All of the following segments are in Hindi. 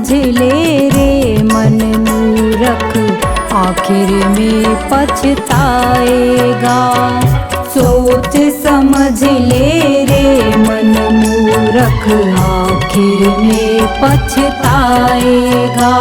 समझ ले रे मन मूरख, आखिर में पछताएगा। सोच समझ ले रे मन मूरख, आखिर में पछताएगा।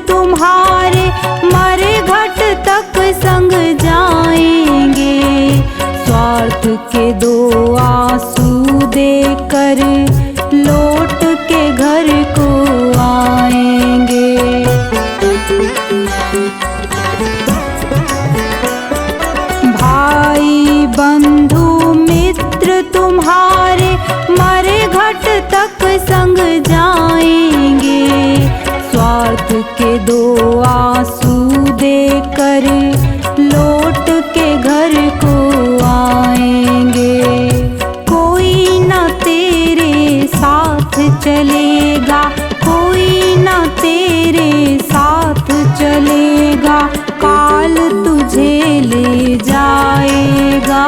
तुम्हारे मरे घट तक संग जाएंगे, स्वार्थ के दो आंसू देकर लौट के घर को आएंगे। भाई बंधु मित्र तुम्हारे मरे घट तक संग जाएंगे, स्वार्थ के दो आंसू देकर लौट के घर को आएंगे। कोई न तेरे साथ चलेगा, कोई न तेरे साथ चलेगा, काल तुझे ले जाएगा।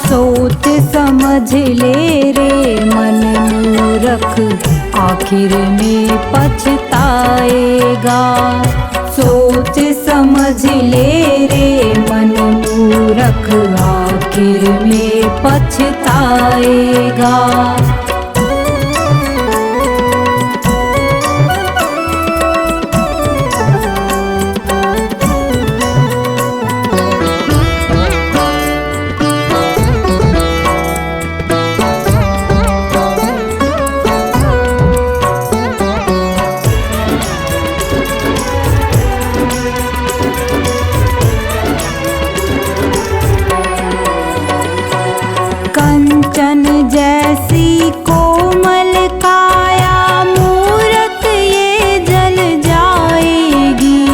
सोच समझ ले रे मन मूरख, आखिर में पछताएगा। सोच समझ ले रे मन मूरख, आखिर में पछताएगा। कंचन जैसी कोमल काया मूरत ये जल जाएगी,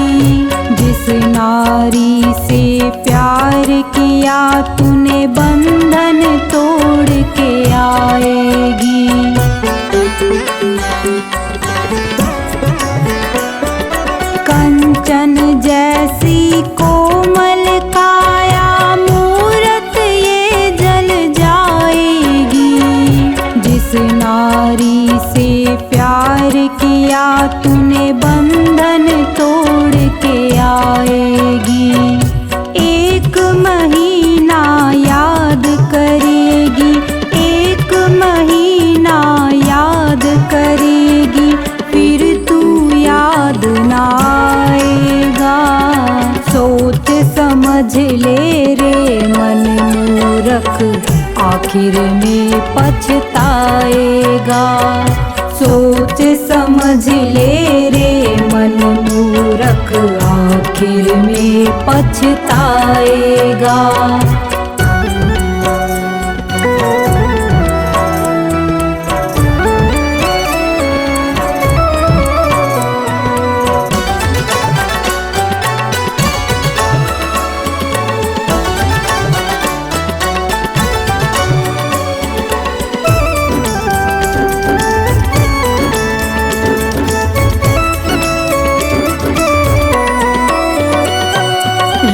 जिस नारी से प्यार किया तूने बंधन तोड़ के आएगी। कंचन जैसी कोमल काया मूरत ये जल जाएगी, जिस नारी से प्यार किया तूने बंधन तोड़ के आएगी। एक महीना याद करेगी, एक महीना याद करेगी, फिर तू याद ना आएगा। सोच समझ ले रे मन मूरख, आखिर में पछताएगा। सोच समझ ले रे मन मूरख, आखिर में पछताएगा।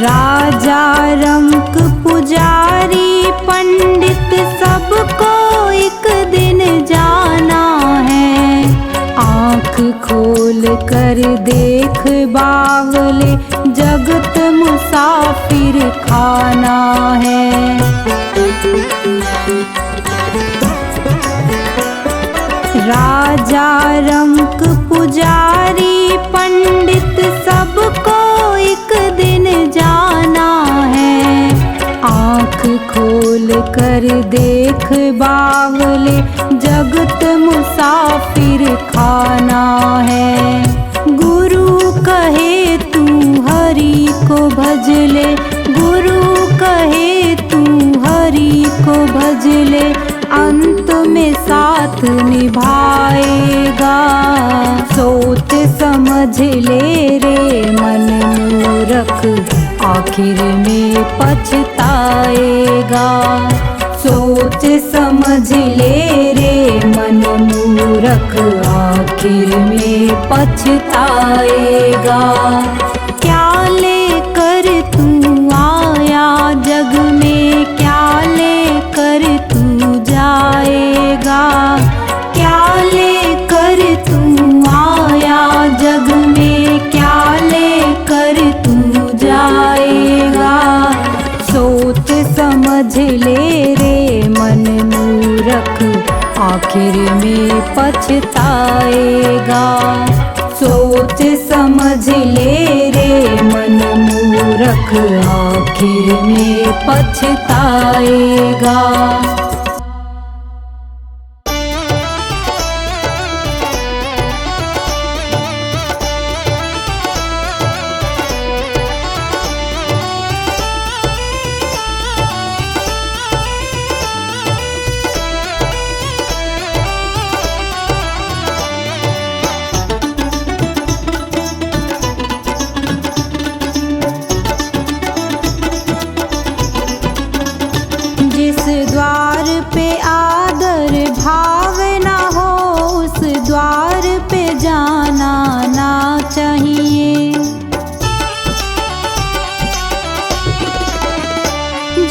राजा रंक पुजारी पंडित सबको एक दिन जाना है। आँख खोल कर देख बावले, जगत मुसाफिर खाना है। राजा रंक पुजारी पंडित सबको एक दिन जाना है। आँख खोल कर देख बावले, जगत मुसाफिर खाना है। गुरु कहे तू हरि को भज ले, गुरु कहे तू हरि को भज ले, अंत में साथ निभाएगा। समझ ले रे मन मूरख, आखिर में पछताएगा। सोच समझ ले रे मन मूरख, आखिर में पछताएगा। क्या लेकर तू आया जग में, क्या लेकर तू जाएगा। क्या लेकर तू आया जग में, क्या लेकर तू जाएगा। सोच समझ ले रे मन मूरख, आखिर में पछताएगा। सोच समझ ले रे मन मूरख, आखिर में पछताएगा। जिस द्वार पे आदर भाव ना हो, उस द्वार पे जाना ना चाहिए।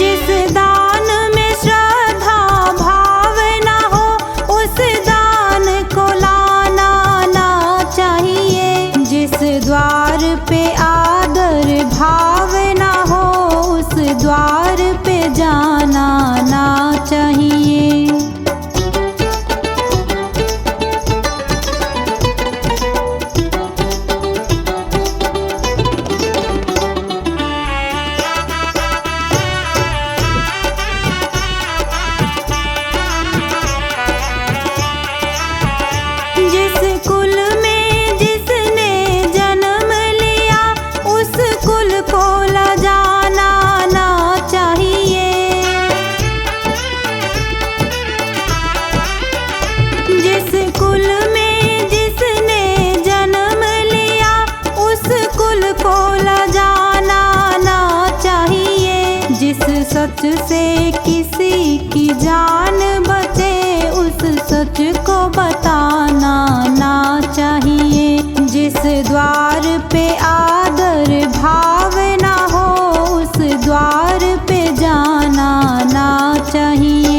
जिस दान में श्रद्धा भाव ना हो, उस दान को लाना ना चाहिए। जिस द्वार पे आदर भाव ना हो, उस द्वार पे जाना ना चाहिए। जिस कुल में जिसने जन्म लिया, उस कुल को लजाना ना चाहिए। जिस कुल में जिसने जन्म लिया, उस कुल को लजाना ना चाहिए। जिस सच से किसी की जान बचे, उस सच को बताना ना चाहिए। जिस द्वार पे आदर भाव ना हो, उस द्वार पे जाना ना चाहिए।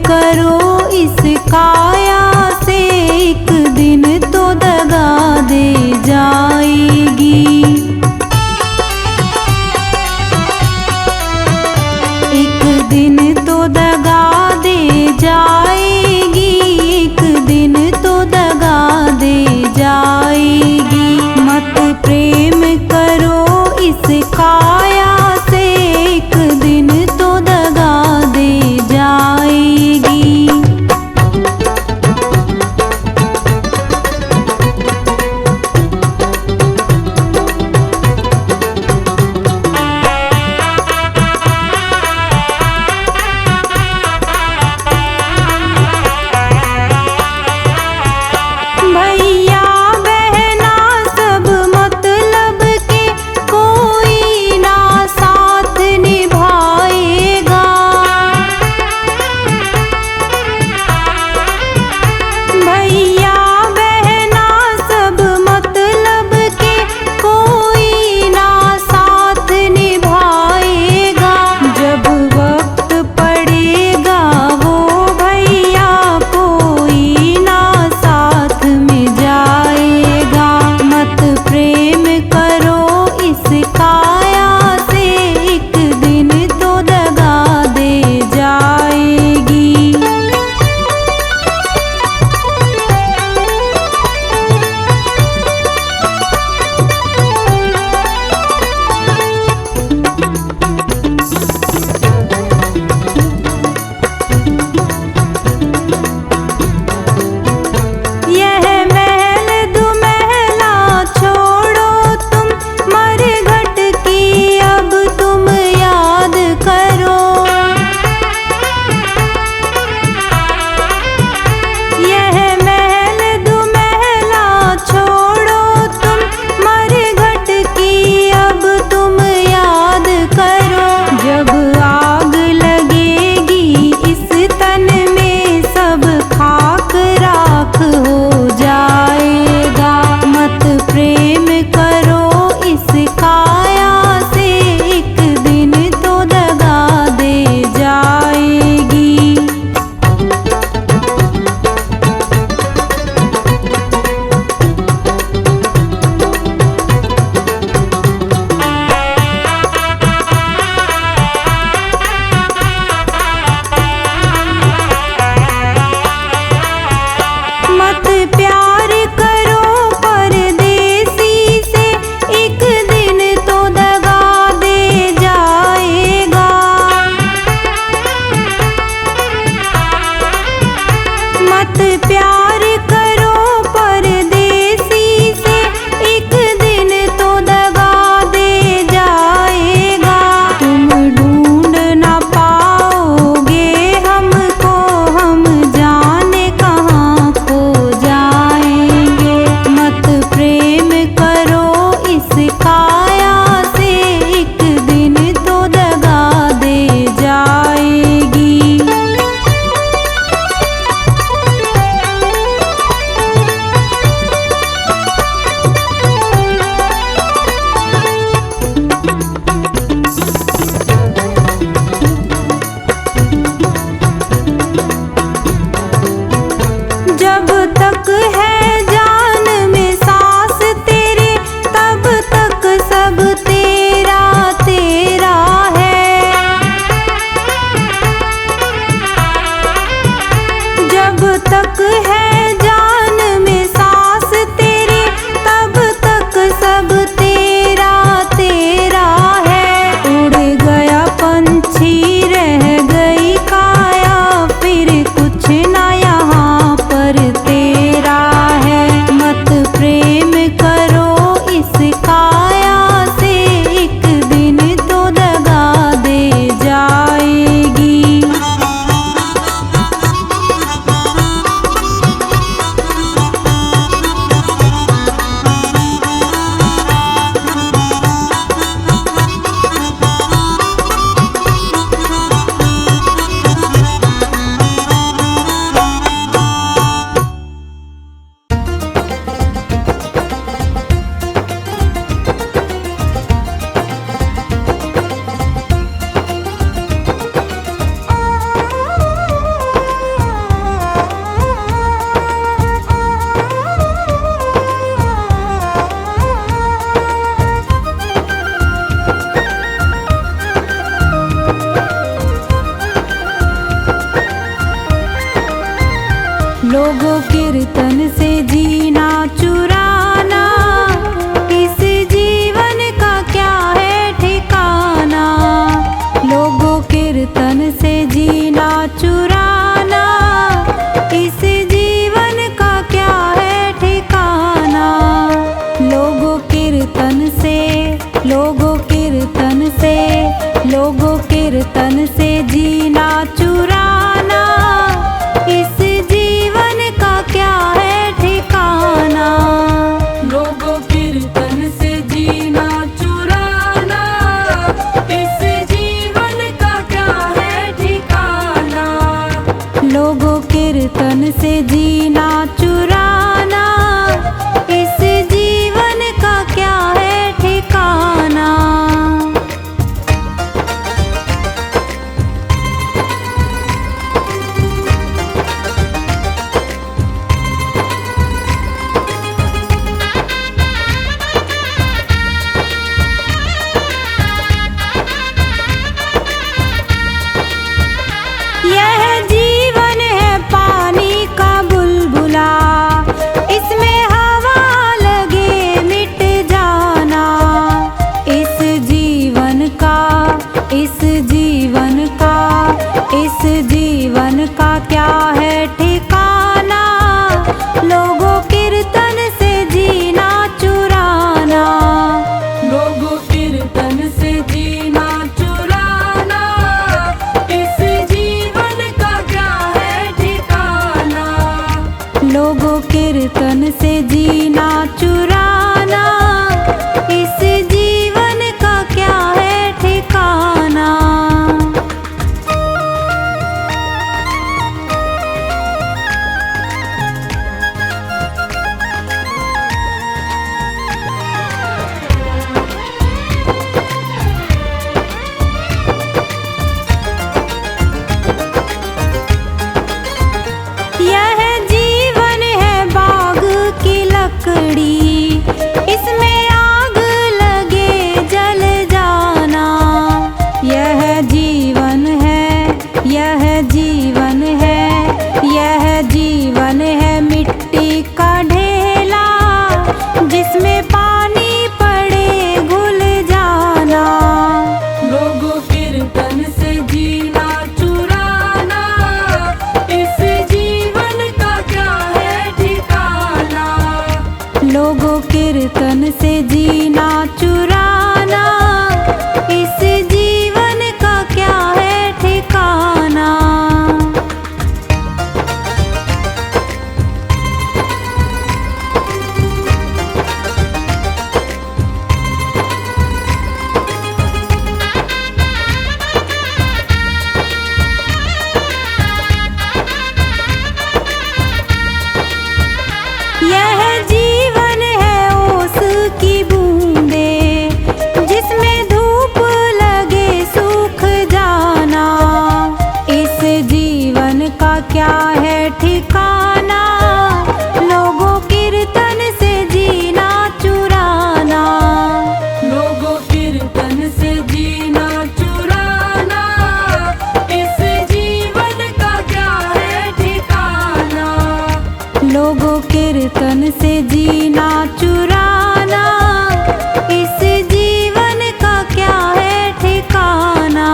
करो इस काया से, एक दिन तो दगा दे जाएगी। एक दिन तो दगा दे जाएगी, एक दिन तो दगा दे जाएगी। मत प्रेम करो इस काया से, एक दिन तो दगा दे जाएगी। भैया बहना सब मतलब के, कोई ना साथ निभाएगा। भैया बहना सब मतलब के, कोई ना साथ निभाएगा। जब वक्त पड़ेगा वो भैया कोई ना साथ में जाएगा। मत प्रेम करो इस काया से, एक दिन तो दगा दे जाएगी। यह महल दुमहला छोड़ो तुम, मरघट की अब तुम याद करो। यह महल दुमहला छोड़ो तुम, मरघट की अब तुम याद करो। जब आग लगेगी इस तन में, सब खाक राख हो जाएगा। मत प्रेम करो इस काया से, एक दिन तो दगा दे जाएगी। मत प्यार करो परदेसी से, एक दिन तो दगा दे जाएगा। मत प्यार करो परदेसी से, एक दिन तो दगा दे जाएगा। तुम ढूंढ ना पाओगे हमको, हम जाने कहाँ खो जाएंगे। मत प्रेम करो इस काया से, एक दिन तो दगा दे जाएगी। जब तक है जान में सांस तेरे, तब तक सब तेरा तेरा है। जब तक है जान में सांस तेरे, तब तक सब तेरा तेरा है। उड़ गया पंछी रह गई काया, फिर कुछ ना यहाँ पर तेरा है। मत प्रेम करो इस काया से, एक दिन तो दगा दे जाएगी। लोगों कीर्तन से जीना चुराना, इस जीवन का क्या है ठिकाना। लोगों कीर्तन से जीना चुराना, इस जीवन का क्या है ठिकाना। लोगों कीर्तन से, लोगों कीर्तन से, लोगों कीर्तन से जीना चुराना, इस जीवन का क्या है ठिकाना। लोगों कीर्तन से जीना चुराना, इस जीवन का क्या है ठिकाना। लोगों कीर्तन से जीना चुराना, इस जीवन का क्या है ठिकाना। यह जीवन है पानी का बुलबुला, इसमें हवा लगे मिट जाना। इस जीवन का, इस जीवन का, इस जीवन का क्या है ठिकाना। लोगों कीर्तन से जीना चुराना, लोगों कीर्तन से जीना चुराना, इस जीवन का क्या है ठिकाना। लोगों कीर्तन से जीना चुराना, इस जीवन का क्या है ठिकाना। यह जीवन है बाग की लकड़ी, इसमें आग लगे जल जाना। यह जीवन है, यह जीवन है, यह जीवन है मिट्टी का ढेला, जिसमें पानी पड़े घुल जाना। लोगों कीर्तन से जीना चुराना, इस जीवन का क्या है ठिकाना। लोगों कीर्तन से जीना चुराना, इस जीवन का क्या है ठिकाना। यह जीवन है ओस की बूंदे, जिसमें धूप लगे सूख जाना। इस जीवन का क्या है ठिकाना। लोगों कीर्तन से जीना चुराना, लोगों कीर्तन से जीना चुराना, इस जीवन का क्या है ठिकाना। लोगों कीर्तन से जीना चुराना, इस जीवन का क्या है ठिकाना।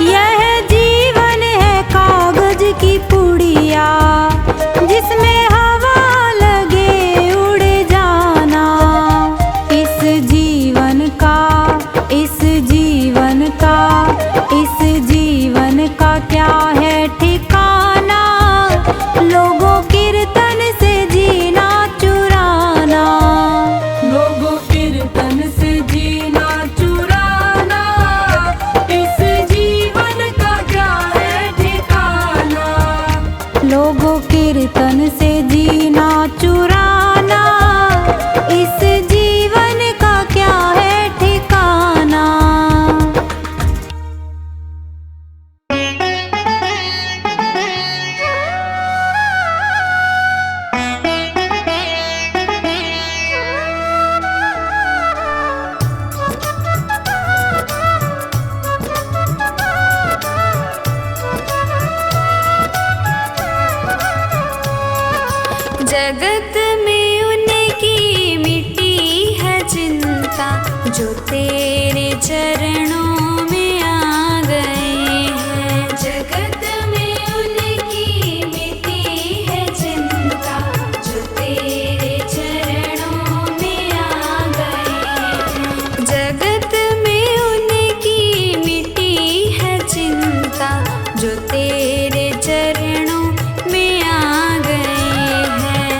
यह जीवन है कागज की पुड़िया, जगत में उनकी मिटी है चिंता, जो तेरे चरणों में आ गए हैं। जगत में उनकी मिटी है चिंता, जो तेरे चरणों में आ गए हैं। जगत में उनकी मिटी है चिंता, जो तेरे चरणों में आ गए हैं।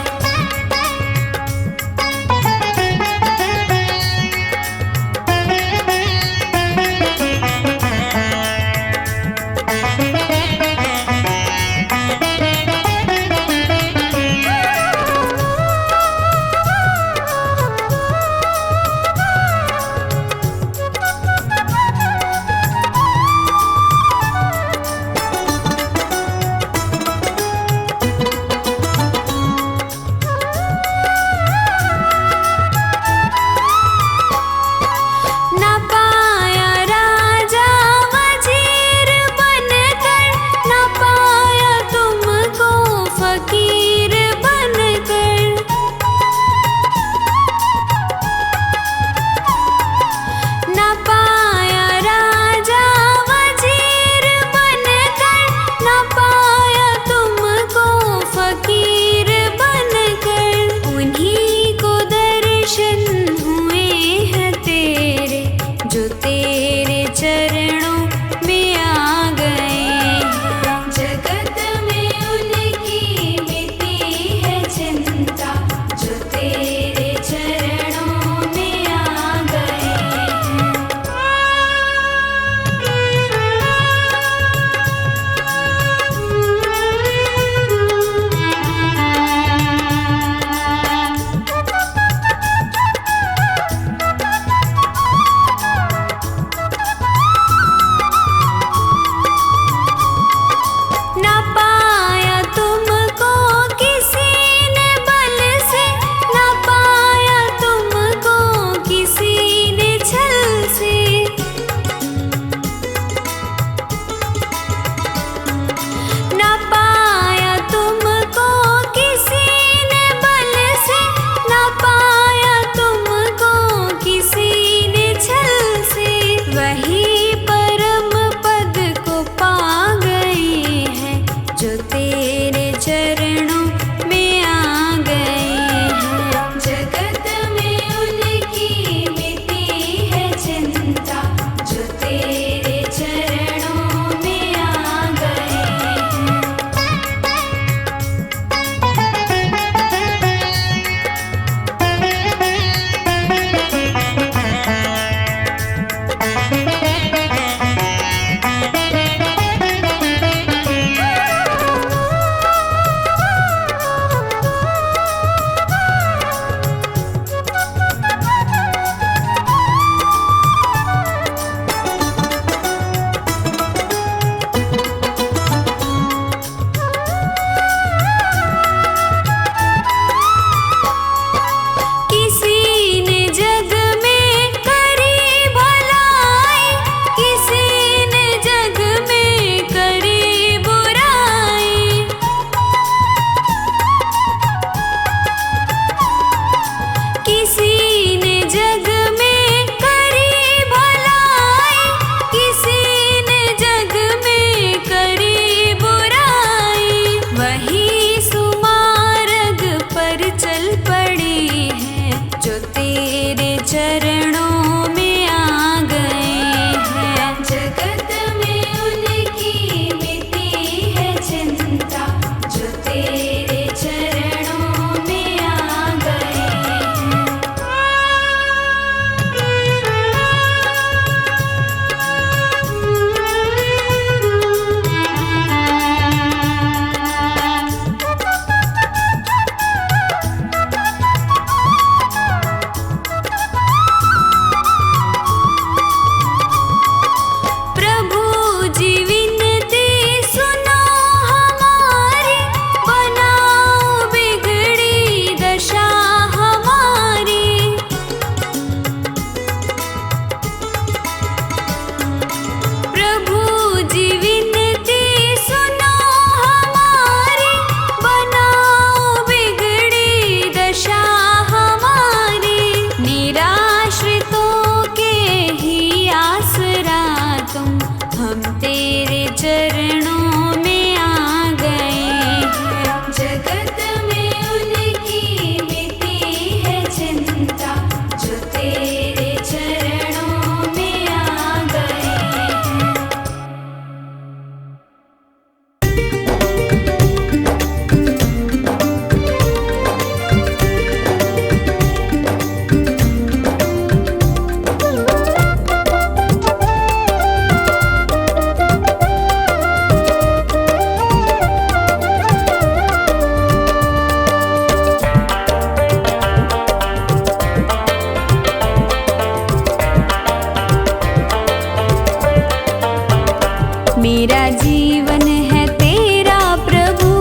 मेरा जीवन है तेरा प्रभु,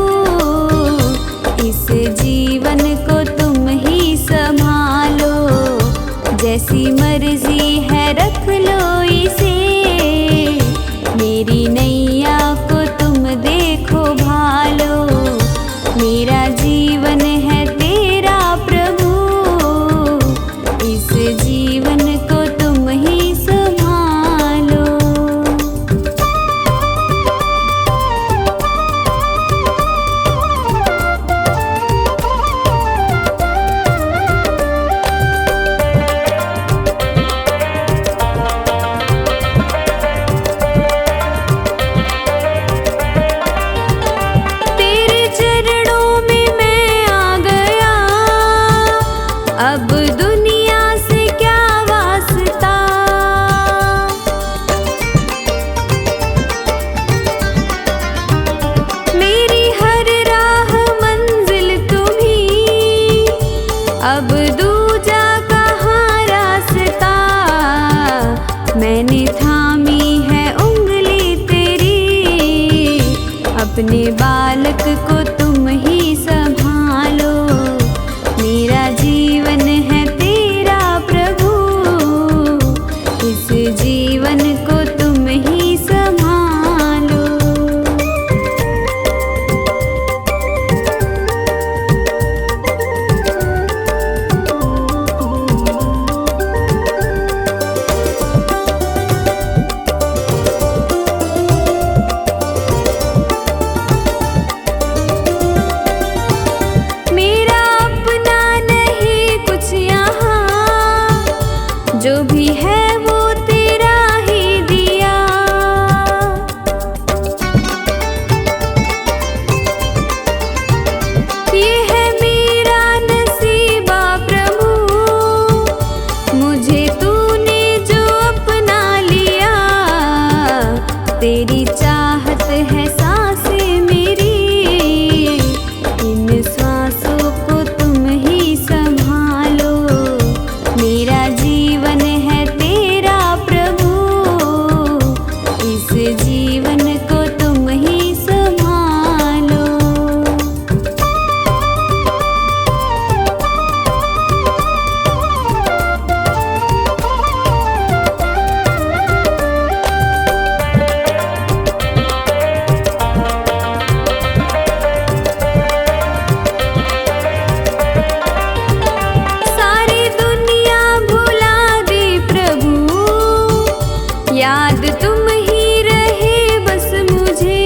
इस जीवन को तुम ही संभालो। जैसी मर्जी है रख लो इसे, मेरी नैया को तुम देखो भालो। मेरा जीवन है तेरा प्रभु, इस जीवन को तुम ही संभालो। तेरे चरणों में मैं आ गया, अब दुनिया से क्या वास्ता। मेरी हर राह मंजिल तुम्ही, अब दूजा कहाँ रास्ता। मैंने थामी है उंगली तेरी, अपने बालक को तुम ही संभालो। मेरा जीवन है तेरा प्रभु, इस जीवन को तुम ही संभालो। मेरा अपना नहीं कुछ यहाँ, जो भी है वो तेरा ही दिया। ये है मेरा नसीबा प्रभु, मुझे तूने जो अपना लिया। तेरी चाहत है सांसें मेरी, इन श्वासों को तुम ही संभालो। मेरा जीवन है तेरा प्रभु, इस जीवन को तुम ही संभालो। सारी दुनिया भुला दे प्रभु, याद तुम ही रहे बस मुझे।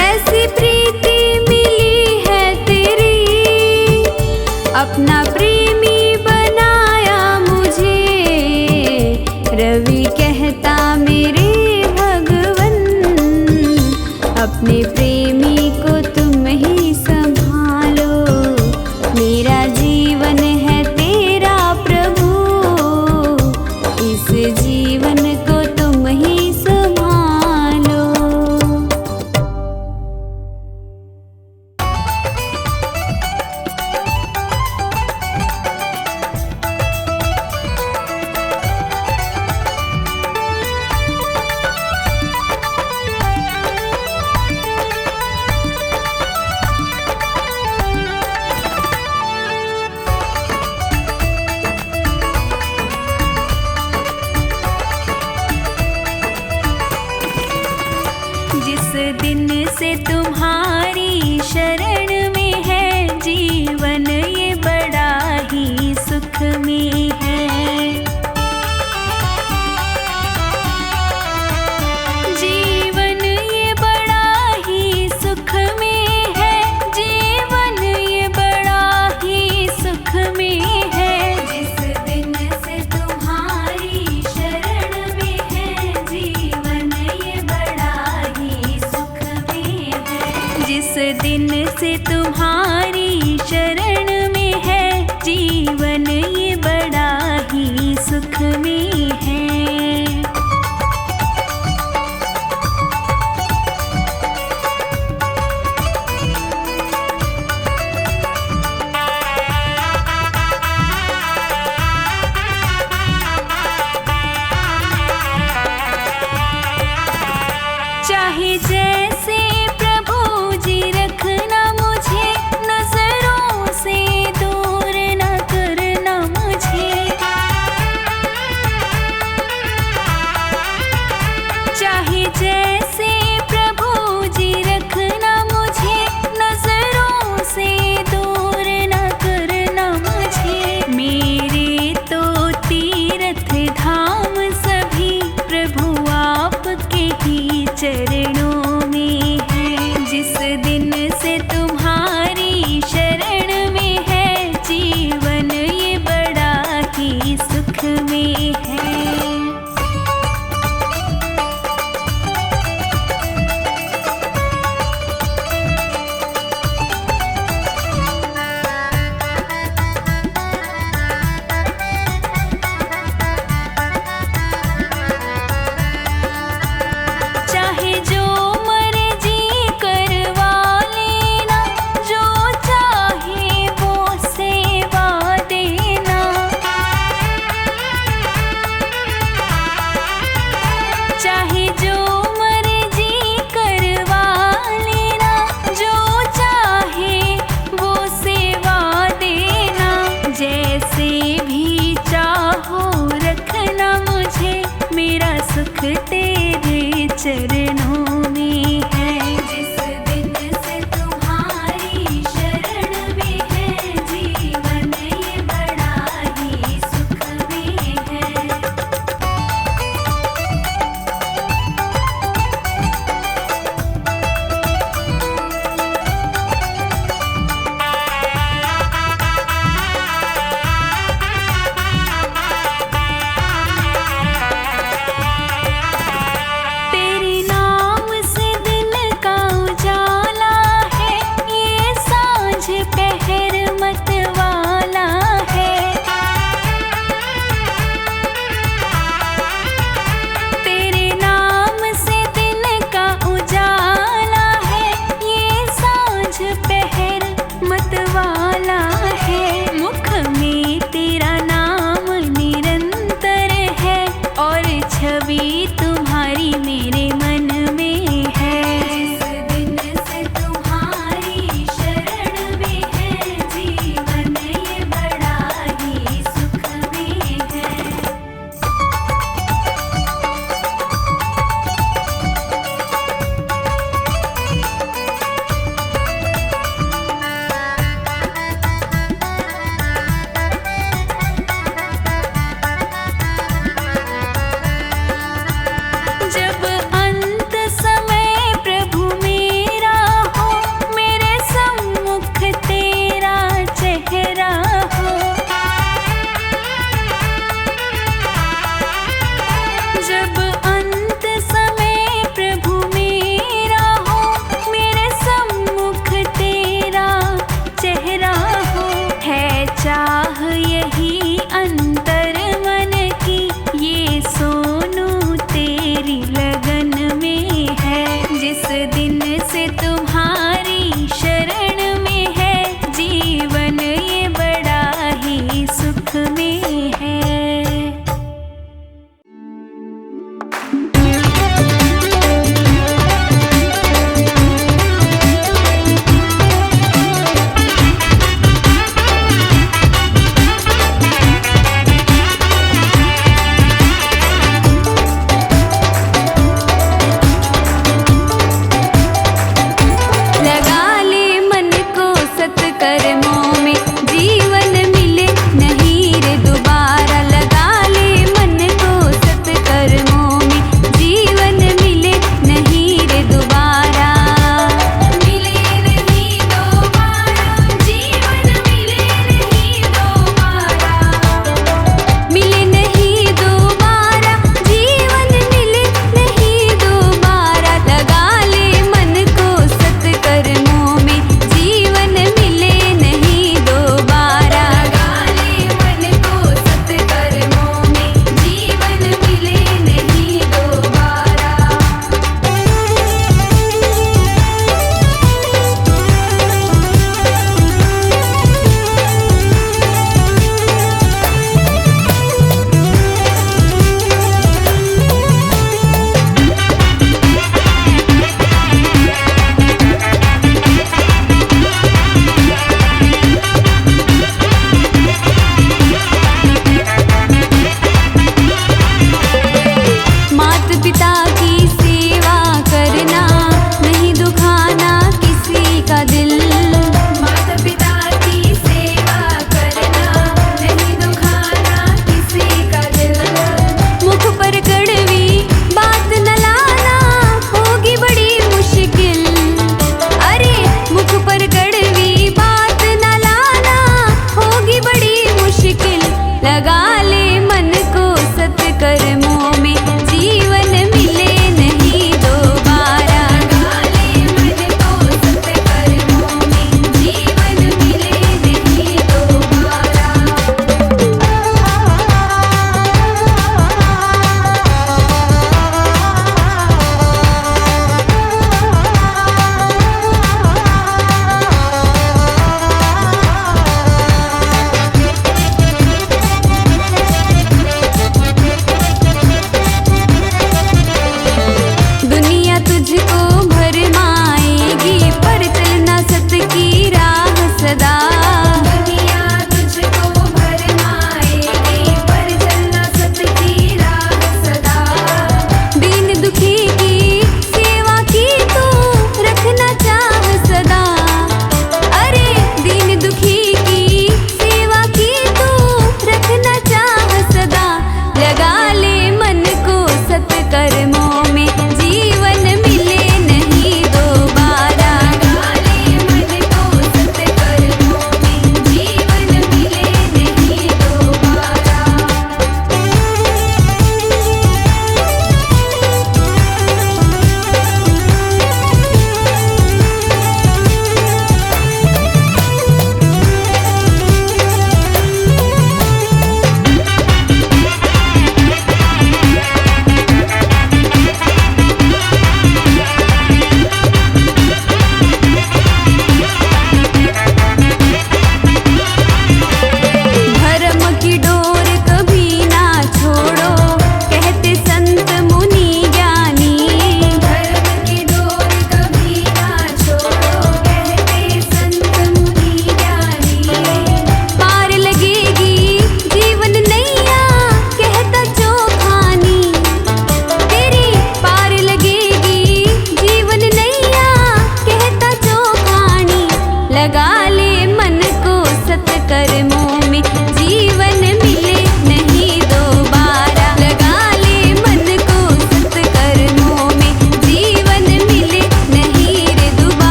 ऐसी प्रीति मिली है तेरी, अपना प्रेमी बनाया मुझे। रवि कहता मेरे भगवन, अपने प्रेमी को तुम ही संभालो। मेरा जीवन है तेरा प्रभु, इस जीवन को तुम ही संभालो। जिस दिन से तुम्हारी शरण में है जीवन, ये बड़ा ही सुख में है। जीवन ये बड़ा ही सुख में है, जीवन ये बड़ा ही सुख में है। जिस दिन से तुम्हारी शरण में है जीवन, ये बड़ा ही सुख में है। जिस दिन से तुम्हारी शरण में है जीवन, ये बड़ा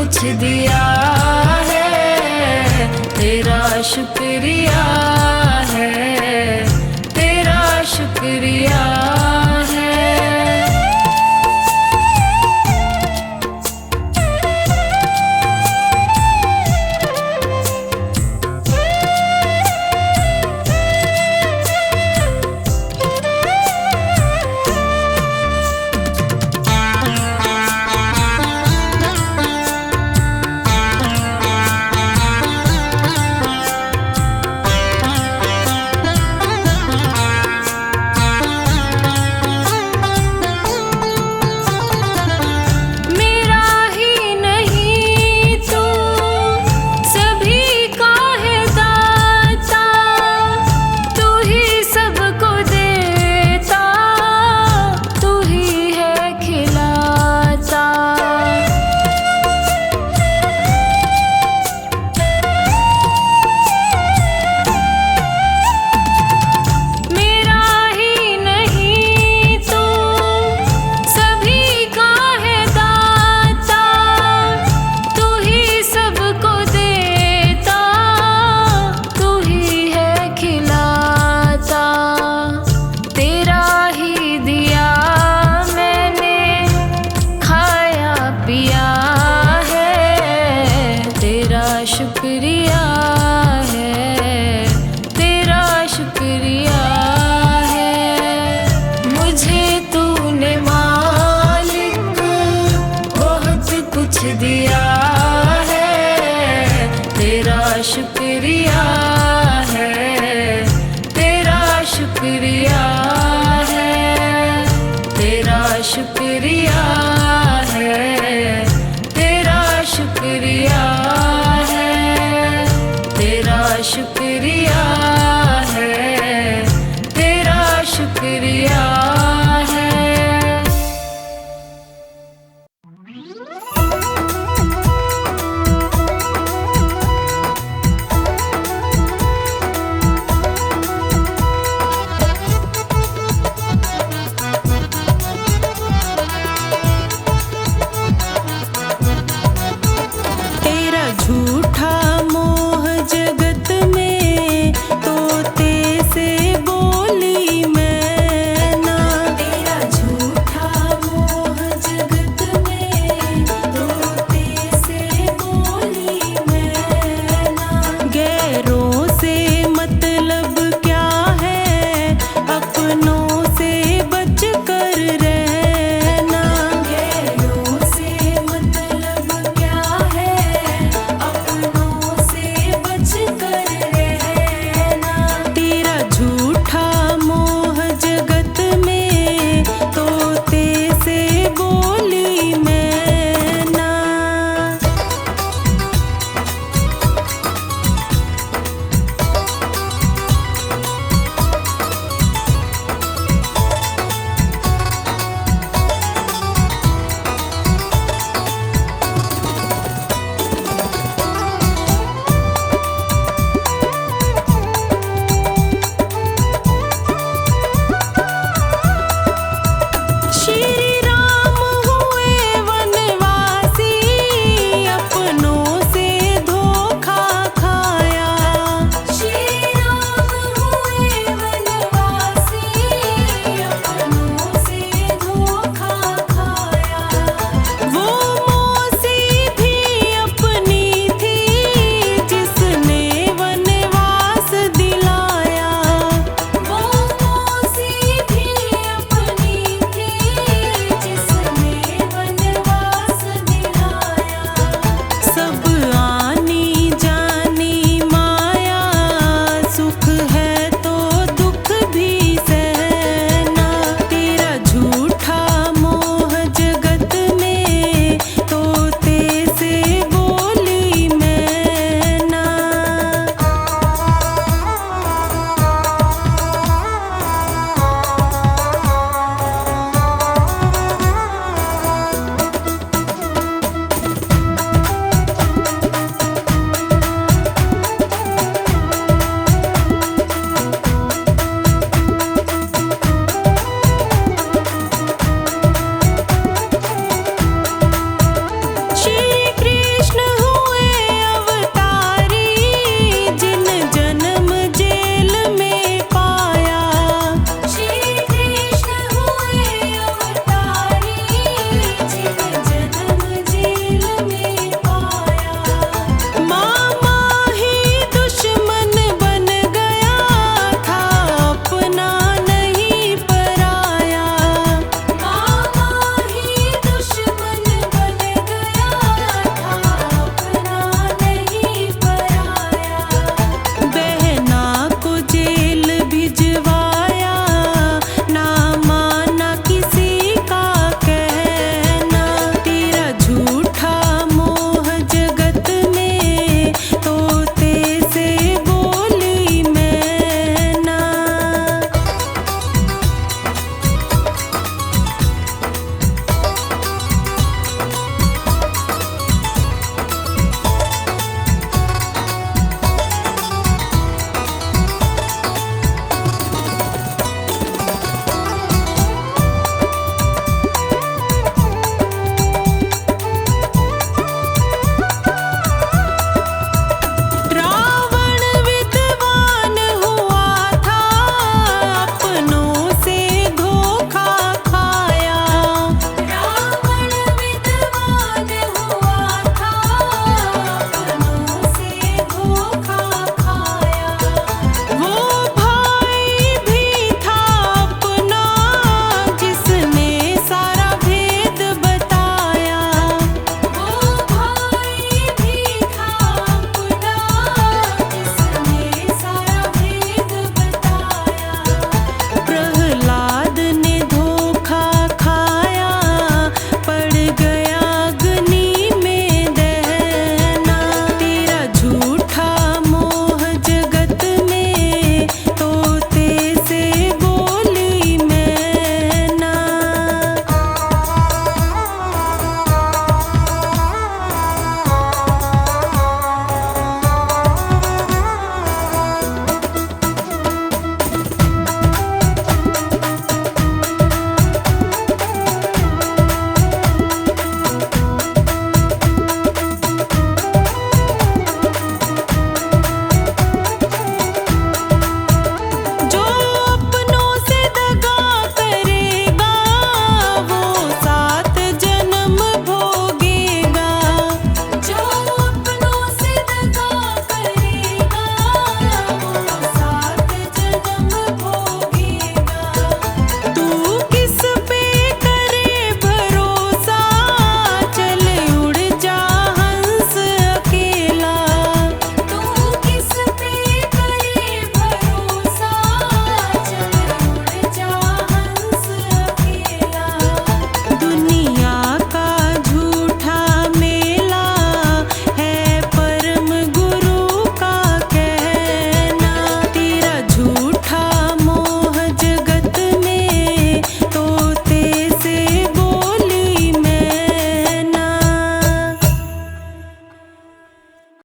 कुछ दिया है, तेरा शुक्रिया है, तेरा शुक्रिया है। शुक्रिया है, तेरा शुक्रिया है। मुझे तूने मालिक बहुत कुछ दिया है, तेरा शुक्रिया है, तेरा शुक्रिया है, तेरा शुक्रिया है, तेरा शुक्रिया